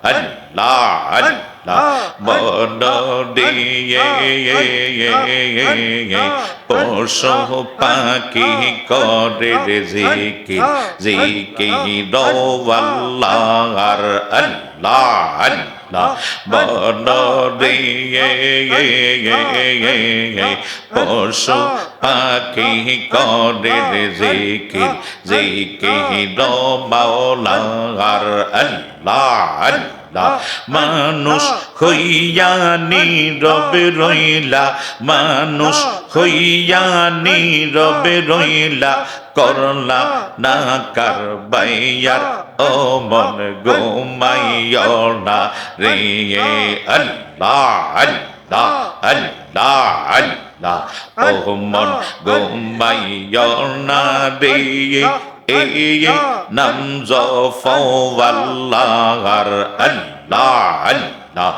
আল্লাহ আল্লাহ মন দিয়ে পশু পাখি করে জিকির জিকির আল্লাহর আল্লাহ আল্লাহ মন দিয়ে পশু পাখি করে জিকির জিকির মাওলার আল্লাহ আল্লাহ মানুষ হইয়া নীরবে রইলা মানুষ হইয়া নীরবে রইলা করলা না কারবাইয়ার ও মন ঘুমাইও না রে আল্লাহ আল্লাহ আল্লাহ আল্লাহ ও মন ঘুমাইও না রে নাম জফওয়াল্লাহর আল্লাহ আল্লাহ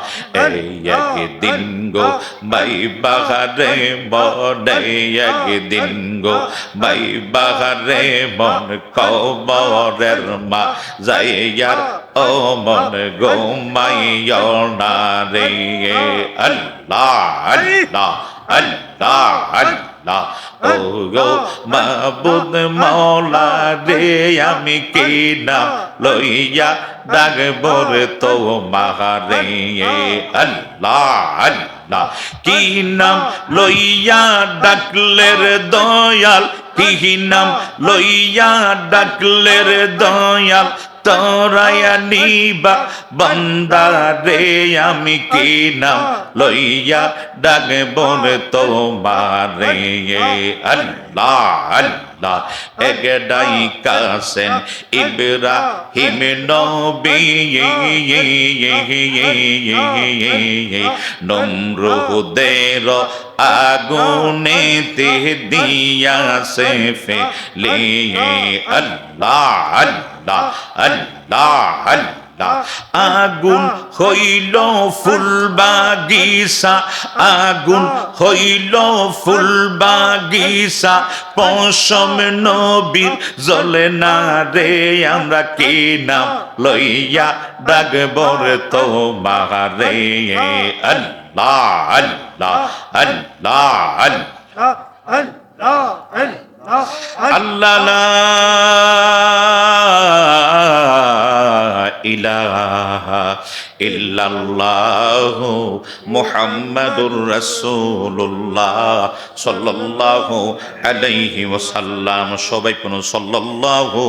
একদিন গো মাই বাহারে মনে একদিন গো মাই বাহারে মন কবরের মা যাইয়ার ও মন গো মাইও না রে আল্লাহ আল্লাহ আল্লাহ আল্লাহ ও গো মাবুদ মাওলা রে আমি কি নাম লইয়া ডাকব রে তোমারে আল্লাহ আল্লাহ কি নাম লইয়া ডাকলে রে দয়াল কি নাম লইয়া ডাকলে রে দয়াল তোরায়া নিবা বান্দা রে আমি কি নাম লইয়া ডাকব রে তোমারে আল্লাহ আল্লাহ একডাই কাসেন ইব্রাহিম নবী নমরুদের আগুনেতে দিয়াছে ফেলে আল্লাহ আল্লাহ আল্লাহ আল্লাহ আগুন হইল ফুল বাগিচা আগুন হইল ফুল বাগিচা পশম নবীর জ্বলে না রে আমরা কি নাম লইয়া ডাকব রে তোমারে আল্লাহ আল্লাহ আল্লাহ আল্লাহ আল্লাহ লা ইলাহা ইল্লাল্লাহু মুহাম্মাদুর রাসূলুল্লাহ সাল্লাল্লাহু আলাইহি ওয়াসাল্লাম সবাই কোন সাল্লাল্লাহু